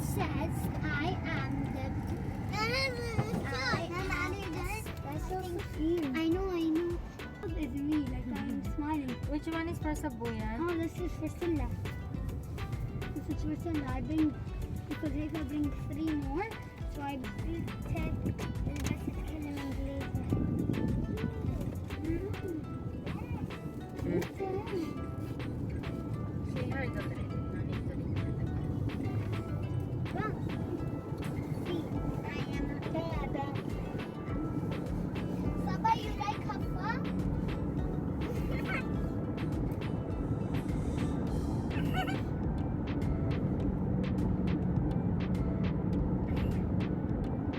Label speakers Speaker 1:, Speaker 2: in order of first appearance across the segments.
Speaker 1: says I am the. That's so cute. I know. It's me, like I'm smiling.
Speaker 2: Which one is for Sabuyan?
Speaker 1: Oh, this is for Silla. This is for Silla. I bring, because if I bring 3 more, so I bring 10, and the rest is killing and later.
Speaker 2: She heard already. No need to record them.
Speaker 1: See, I am a baby. Saba, you like Kappa?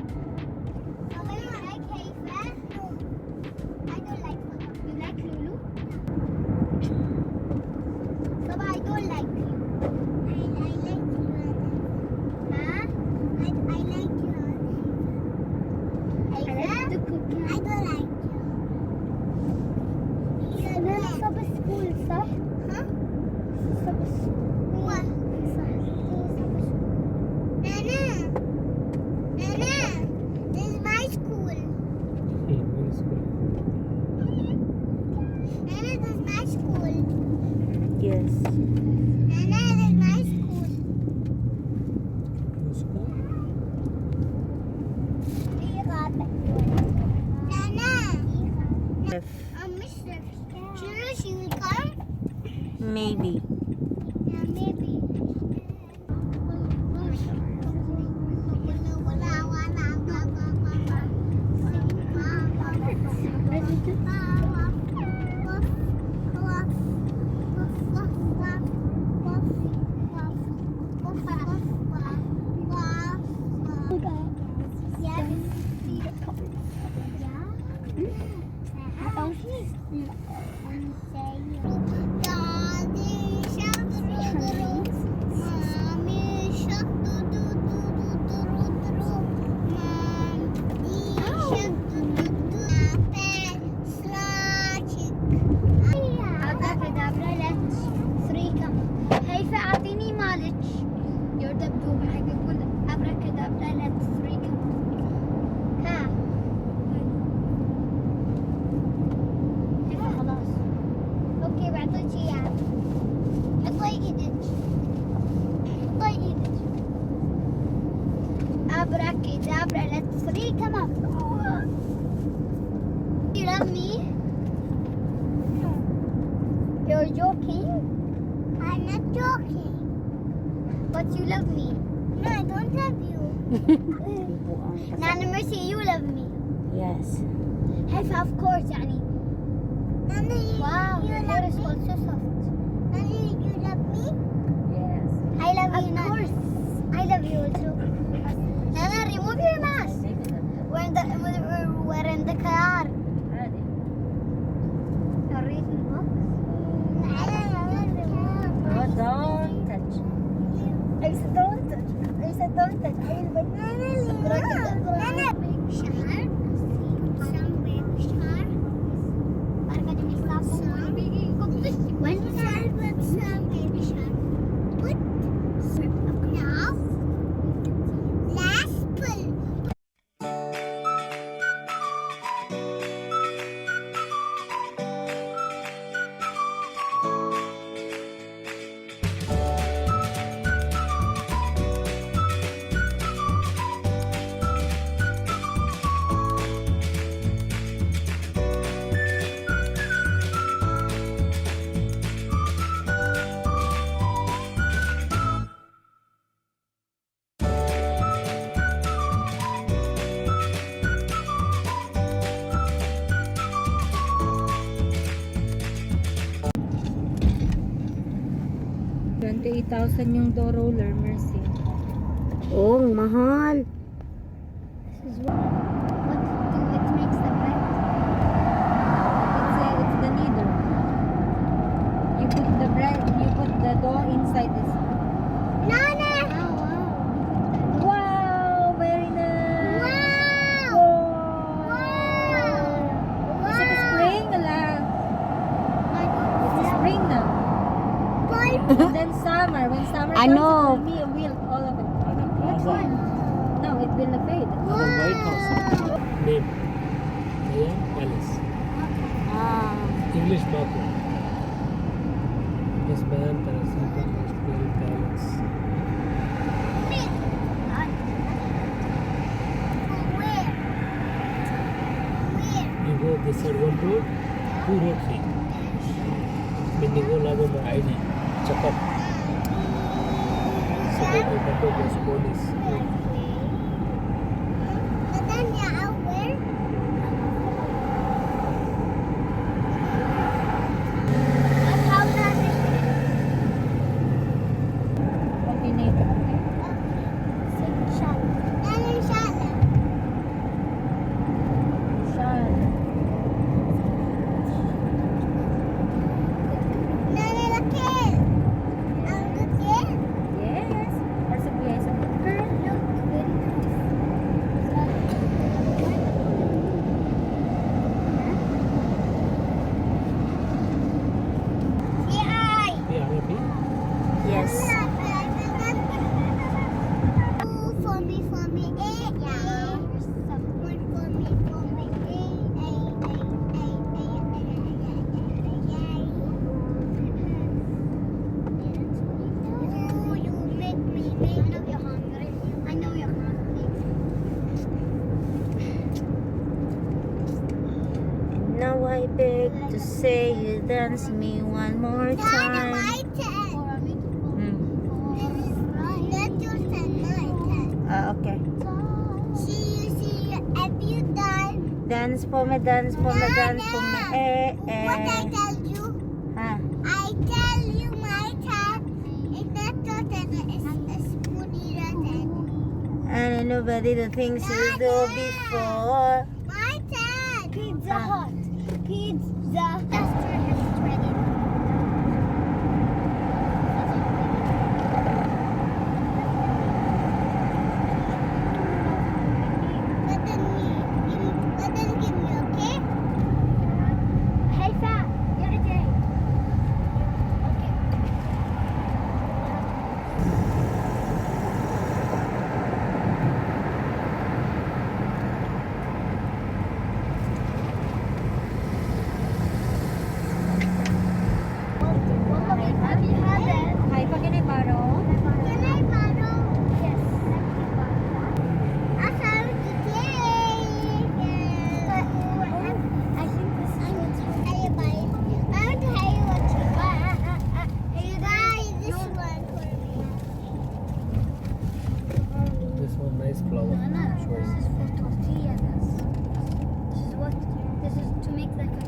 Speaker 1: Saba, you like Haifa? I don't like Saba. You like Lulu? Saba, I don't like you. I like you. Huh? I like you. I like the cookie. I don't like you. أنا صب school صح؟ ها؟ صب school صح. Nana, this is my school. Nana, this is my school.
Speaker 2: Yes.
Speaker 1: Nana, this is my school. Nana,
Speaker 2: If
Speaker 1: Mr. She will come?
Speaker 2: maybe.
Speaker 1: Yeah, maybe. هيفا اعطيني مالك يا دبدوبة حق يقول ابركدابرا لا تسريكم ها هيفا خلاص اوكي بعطيك اياه حطي ايدك ابركدابرا لا تسريكم You love me? No. You're joking? I'm not joking. But you love me. No, I don't love you. Nana Mercy, you love me.
Speaker 2: Yes.
Speaker 1: Haifa, of course, يعني. Nana, wow, your hair is also soft. Nana, you love me?
Speaker 2: Yes.
Speaker 1: I love you, Nana. Of course. I love you too. Nana, remove your mask. We're in the car.
Speaker 2: Ready?
Speaker 1: You're reading books?
Speaker 2: Oh, don't touch.
Speaker 1: I said don't touch. I said don't touch. I will put Nana. Shahar. Some big shahar. Barka din Islam. When shahar with some baby shahar. Put now. Last pull.
Speaker 2: $28,000 yung door roller, Mercy.
Speaker 3: Oh, mahal.
Speaker 1: This is what it makes the bread.
Speaker 2: It's the needle. You put the bread, you put the dough inside this.
Speaker 1: Nana! Oh,
Speaker 2: Wow, very nice.
Speaker 1: wow! Wow!
Speaker 2: Is it a spring? Ala. It's a spring now. And then summer, when summer
Speaker 3: I
Speaker 2: comes,
Speaker 3: know.
Speaker 2: it will be a wheel, all of it.
Speaker 3: fade.
Speaker 2: No, it will not fade.
Speaker 4: The White House. Name. Siam Palace.
Speaker 3: Ah.
Speaker 4: English background. Westman Parasitic National Palace.
Speaker 1: Where?
Speaker 4: You go this side one road, two road free. Bendigo Lago my ID. Check up. Security control was police.
Speaker 1: But then you're out where? What house that is?
Speaker 2: Continue. Okay? Shan. Yes. Persevere is a good girl.
Speaker 4: PRP.
Speaker 3: Yes. Now I beg to say you dance me one more time. Okay. Dance for me, dance for me, dance for me.
Speaker 1: What I tell you?
Speaker 3: Huh?
Speaker 1: I tell you my time. It's not total. It's spoony rotten.
Speaker 3: And nobody the things you do before.
Speaker 1: My turn. Pizza
Speaker 3: Ah.
Speaker 1: Hut. Pizza. That's it's ready. But then give me, okay? Hey, Sam. You're a day. Okay.
Speaker 2: Hi, pag inibaro.
Speaker 1: Can I borrow? Yes. I have today. I think this is what I buy. I want to tell you what you buy. You buy this one for me.
Speaker 4: This one nice flower. Choice.
Speaker 1: This is for tortillas. This is what. This is to make like a.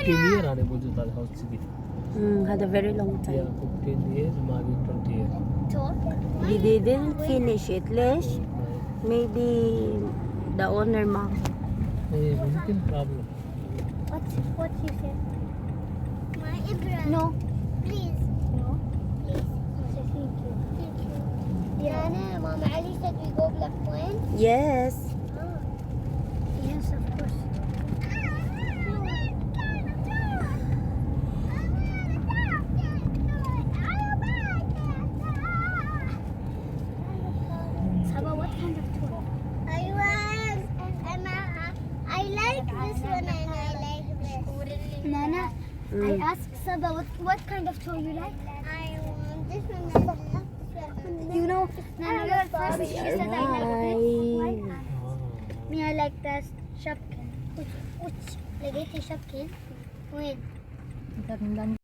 Speaker 4: Year आने बोझो ताज house से भी.
Speaker 3: Had a very long
Speaker 4: Yeah,
Speaker 3: time.
Speaker 4: 15 years, maybe 20 years.
Speaker 3: We didn't finish it, Lesh. Maybe the owner ma.
Speaker 4: Hey, mungkin problem.
Speaker 1: What you said? My Ibrahim. No. Please. No. Please. Thank you. Thank you. Diana, Mama Ali said we go Black Point.
Speaker 3: Yes.
Speaker 1: Yes, of course. Saba, what kind of toy? I like this one and I like this. Nana, I asked Saba what kind of toy you like. I want this one. You know, Nana, at first she said I like this. Me, I like that shopkin. Which? لقيتي shopkin? وين؟
Speaker 2: Ganda